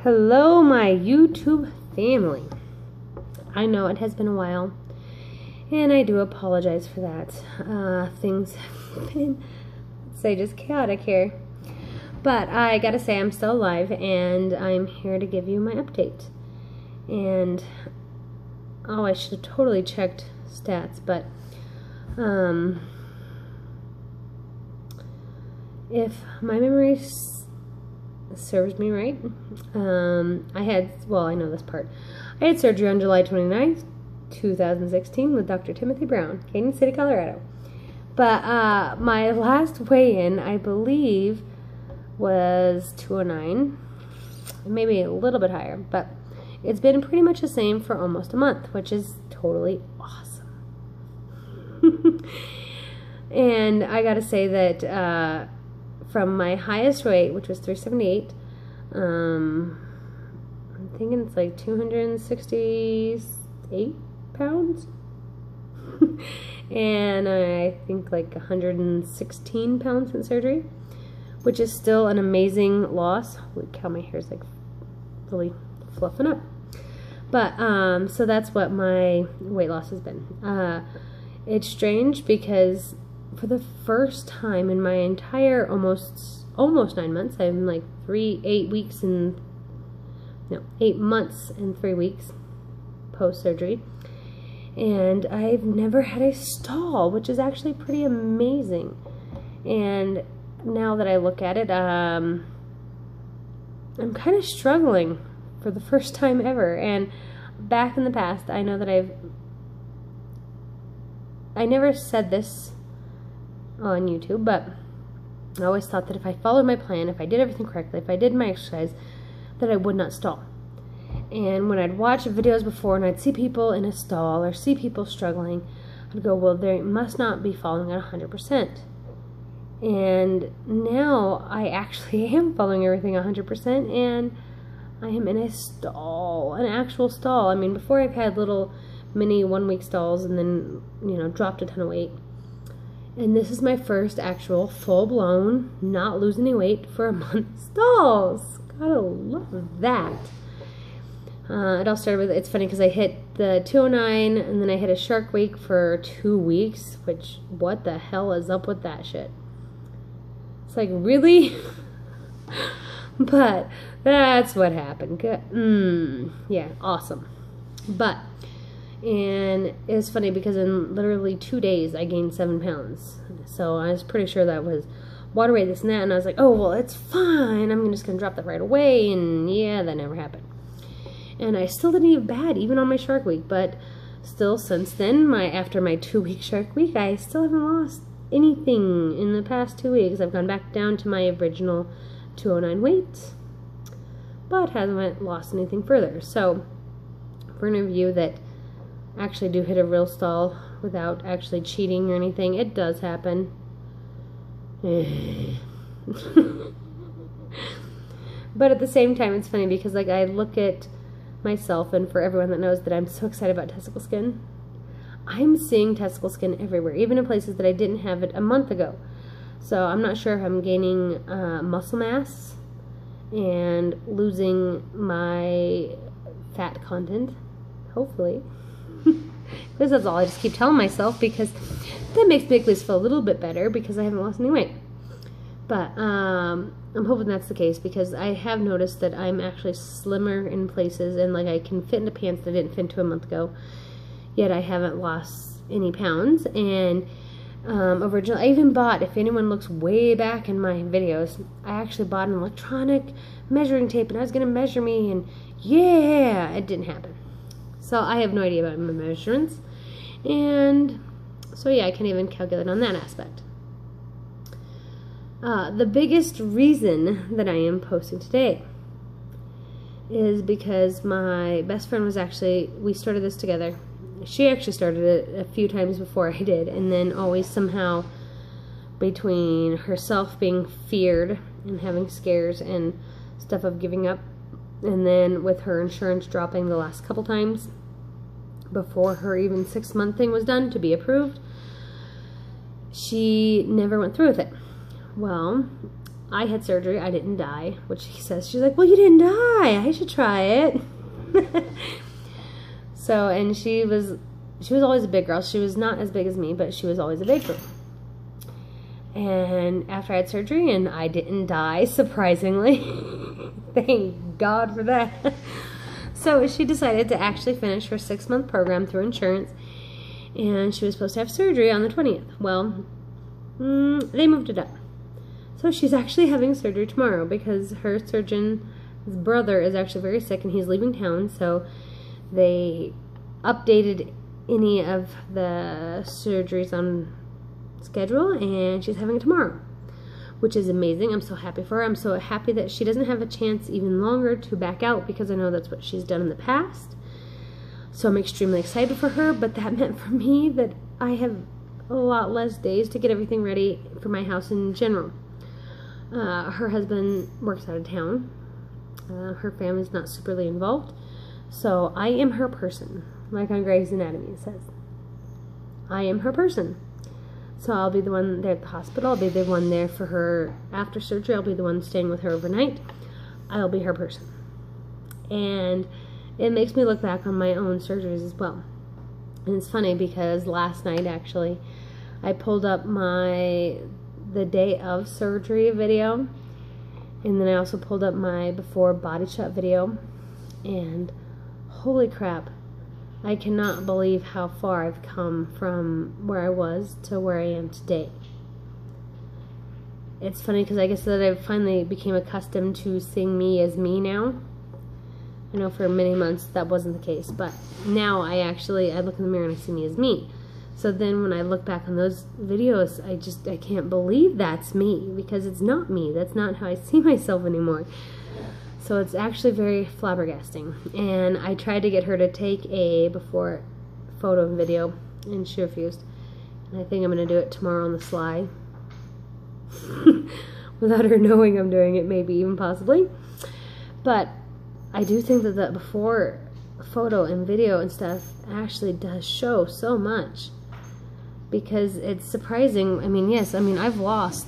Hello, my YouTube family. I know it has been a while, and I do apologize for that. Things have been, say, just chaotic here. But I gotta say, I'm still alive, and I'm here to give you my update. And, oh, I should have totally checked stats, but, if my memory serves me right, I know this part. I had surgery on July 29th, 2016 with Dr. Timothy Brown, Canyon City, Colorado. But my last weigh-in, I believe, was 209, maybe a little bit higher, but it's been pretty much the same for almost a month, which is totally awesome. And I gotta say that from my highest weight, which was 378, I'm thinking it's like 268 pounds. And I think like 116 pounds in surgery, which is still an amazing loss. Holy cow, my hair's like really fluffing up. But, so that's what my weight loss has been. It's strange because for the first time in my entire almost 9 months, I'm like 8 months and 3 weeks post-surgery, and I've never had a stall, which is actually pretty amazing. And now that I look at it, I'm kind of struggling for the first time ever. And back in the past, I know that I never said this on YouTube, but I always thought that if I followed my plan, if I did everything correctly, if I did my exercise, that I would not stall. And when I'd watch videos before and I'd see people in a stall or see people struggling, I'd go, well, they must not be following at 100%. And now I actually am following everything 100%, and I am in a stall, an actual stall. I mean, before I've had little mini 1 week stalls and then, dropped a ton of weight. And this is my first actual full-blown, not lose any weight for a month stalls. Gotta love that. It all started with, it's funny because I hit the 209 and then I hit a shark week for 2 weeks, which, what the hell is up with that shit? It's like, really? But that's what happened. Good. Yeah, awesome. And it was funny because in literally 2 days I gained 7 pounds. So I was pretty sure that was water weight, this and that. And I was like, oh, well, it's fine. I'm just going to drop that right away. And yeah, that never happened. And I still didn't eat bad, even on my shark week. But still, since then, after my 2 week shark week, I still haven't lost anything in the past 2 weeks. I've gone back down to my original 209 weight, but haven't lost anything further. So for any of you that actually do hit a real stall without actually cheating or anything, it does happen. But at the same time, it's funny because like I look at myself, and for everyone that knows that I'm so excited about testicle skin, I'm seeing testicle skin everywhere, even in places that I didn't have it a month ago. So I'm not sure if I'm gaining muscle mass and losing my fat content, hopefully. Because that's all I just keep telling myself, because that makes me at least feel a little bit better because I haven't lost any weight. But I'm hoping that's the case, because I have noticed that I'm actually slimmer in places, and like I can fit into pants that I didn't fit into a month ago, yet I haven't lost any pounds. And originally, I even bought, if anyone looks way back in my videos, I actually bought an electronic measuring tape, and I was going to measure me, and yeah, it didn't happen. So I have no idea about my measurements, and so yeah, I can't even calculate on that aspect. The biggest reason that I am posting today is because my best friend was we started this together. She actually started it a few times before I did, and then always somehow between herself being feared and having scares and stuff of giving up, and then with her insurance dropping the last couple times before her even 6-month thing was done to be approved, she never went through with it. Well, I had surgery. I didn't die, which she says. She's like, well, you didn't die. I should try it. So, and she was always a big girl. She was not as big as me, but she was always a big girl. And after I had surgery and I didn't die, surprisingly, thank God for that. So she decided to actually finish her 6-month program through insurance, and she was supposed to have surgery on the 20th. Well, they moved it up. So she's actually having surgery tomorrow because her surgeon's brother is actually very sick and he's leaving town, so they updated any of the surgeries on schedule, and she's having it tomorrow, which is amazing. I'm so happy for her. I'm so happy that she doesn't have a chance even longer to back out, because I know that's what she's done in the past. So I'm extremely excited for her, but that meant for me that I have a lot less days to get everything ready for my house in general. Her husband works out of town. Her family's not superly involved. So I am her person, like on Grey's Anatomy it says. I am her person. So I'll be the one there at the hospital. I'll be the one there for her after surgery. I'll be the one staying with her overnight. I'll be her person. And it makes me look back on my own surgeries as well. And it's funny because last night, actually, I pulled up the day of surgery video. And then I also pulled up my before body shot video. And holy crap. I cannot believe how far I've come from where I was to where I am today. It's funny because I guess that I finally became accustomed to seeing me as me now. I know for many months that wasn't the case, but now I look in the mirror and I see me as me. So then when I look back on those videos, I can't believe that's me, because it's not me. That's not how I see myself anymore. So it's actually very flabbergasting. And I tried to get her to take a before photo and video, and she refused. And I think I'm going to do it tomorrow on the sly. Without her knowing I'm doing it, maybe even possibly. But I do think that the before photo and video and stuff actually does show so much. Because it's surprising. I mean, yes, I've lost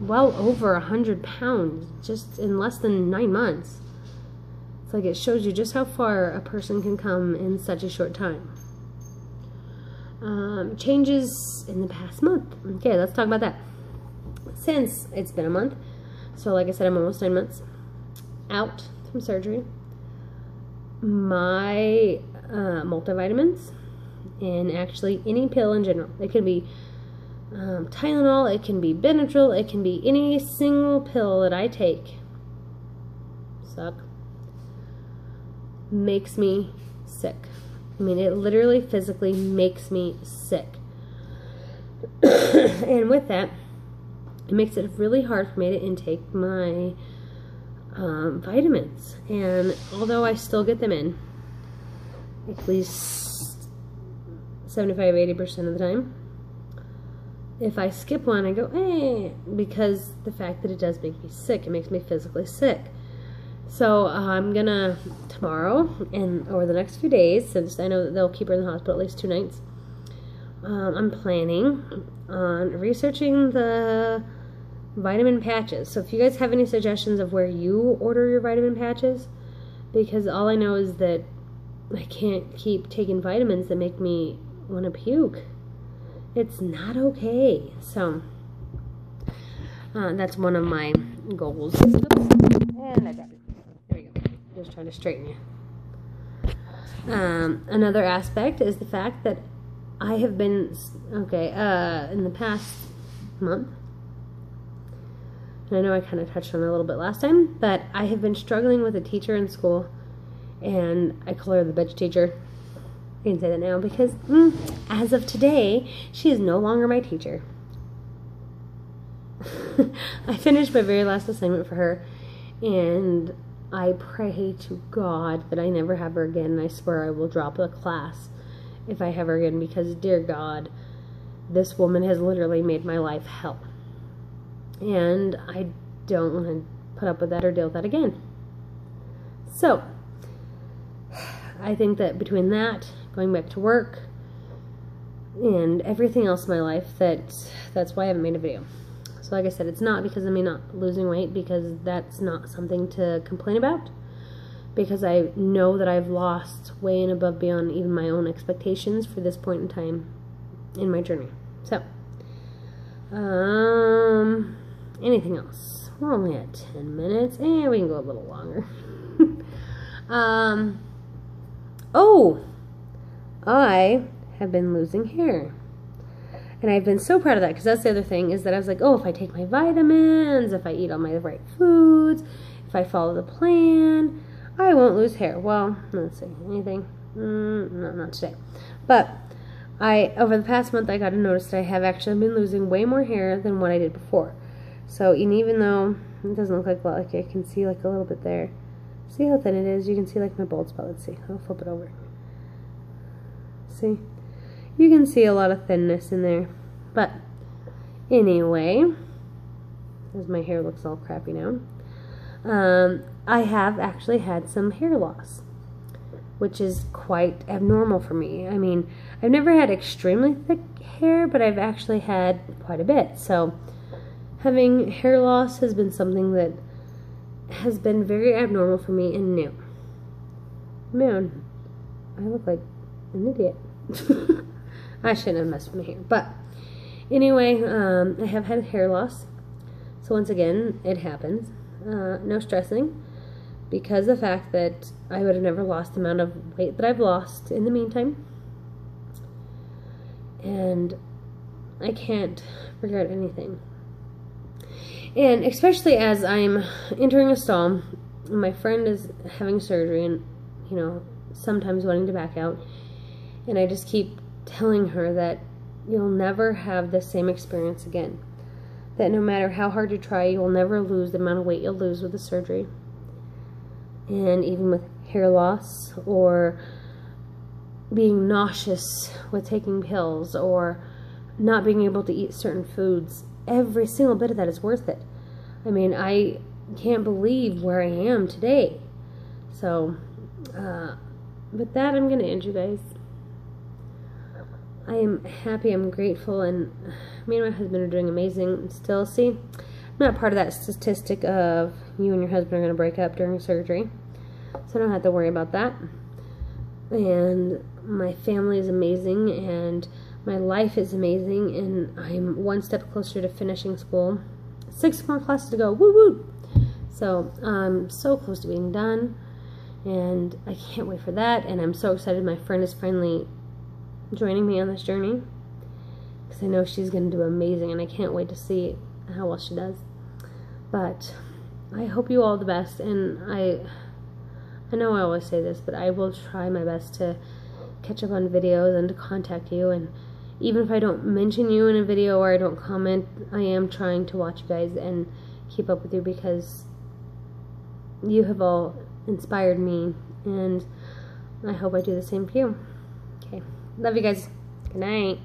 well over 100 pounds just in less than 9 months. It's like it shows you just how far a person can come in such a short time. Changes in the past month. Okay, let's talk about that. Since it's been a month, so like I said, I'm almost 9 months out from surgery. My multivitamins, and actually any pill in general, it can be Tylenol, it can be Benadryl, it can be any single pill that I take, makes me sick. It literally physically makes me sick. And with that, it makes it really hard for me to intake my vitamins. And although I still get them in at least 75-80% of the time, if I skip one, I go, because the fact that it does make me sick, it makes me physically sick. So I'm gonna, tomorrow and over the next few days, since I know that they'll keep her in the hospital at least 2 nights, I'm planning on researching the vitamin patches. So if you guys have any suggestions of where you order your vitamin patches, because all I know is that I can't keep taking vitamins that make me want to puke. It's not okay. So that's one of my goals. And I dropped it. There we go. Just trying to straighten you. Another aspect is the fact that I have been in the past month, and I know I kind of touched on it a little bit last time, but I have been struggling with a teacher in school, and I call her the bitch teacher. I can say that now because as of today, she is no longer my teacher. I finished my very last assignment for her, and I pray to God that I never have her again, and I swear I will drop the class if I have her again, because dear God, this woman has literally made my life hell. And I don't want to put up with that or deal with that again. So, I think that between that, going back to work, and everything else in my life, that's why I haven't made a video. So like I said, it's not because of me not losing weight, because that's not something to complain about, because I know that I've lost way and above beyond even my own expectations for this point in time in my journey. So, anything else? We're only at 10 minutes, and we can go a little longer. Oh, I have been losing hair. And I've been so proud of that, because that's the other thing, is that I was like, oh, if I take my vitamins, if I eat all my right foods, if I follow the plan, I won't lose hair. Well, let's see, anything? No, not today. But over the past month, I got to notice that I have actually been losing way more hair than what I did before. So, and even though it doesn't look like, well, like I can see like a little bit there. See how thin it is? You can see like my bald spot. Let's see. I'll flip it over. See? You can see a lot of thinness in there. But anyway, as my hair looks all crappy now, I have actually had some hair loss, which is quite abnormal for me. I mean, I've never had extremely thick hair, but I've actually had quite a bit. So having hair loss has been something that has been very abnormal for me and new. Man, I look like an idiot. I shouldn't have messed with my hair. But anyway, I have had hair loss. So once again, it happens. No stressing, because of the fact that I would have never lost the amount of weight that I've lost in the meantime. And I can't regret anything. And especially as I'm entering a stall, my friend is having surgery and, you know, sometimes wanting to back out. And I just keep telling her that you'll never have the same experience again. That no matter how hard you try, you will never lose the amount of weight you'll lose with the surgery. And even with hair loss, or being nauseous with taking pills, or not being able to eat certain foods, every single bit of that is worth it. I mean, I can't believe where I am today. So, with that, I'm going to end you guys. I am happy, I'm grateful, and me and my husband are doing amazing still. See, I'm not part of that statistic of you and your husband are going to break up during surgery, so I don't have to worry about that. And my family is amazing, and my life is amazing, and I'm one step closer to finishing school. 6 more classes to go, woo woo! So I'm so close to being done, and I can't wait for that, and I'm so excited my friend is finally joining me on this journey, because I know she's going to do amazing, and I can't wait to see how well she does. But I hope you all the best, and I know I always say this, but I will try my best to catch up on videos and to contact you, and even if I don't mention you in a video or I don't comment, I am trying to watch you guys and keep up with you, because you have all inspired me, and I hope I do the same for you. Okay. Love you guys. Good night.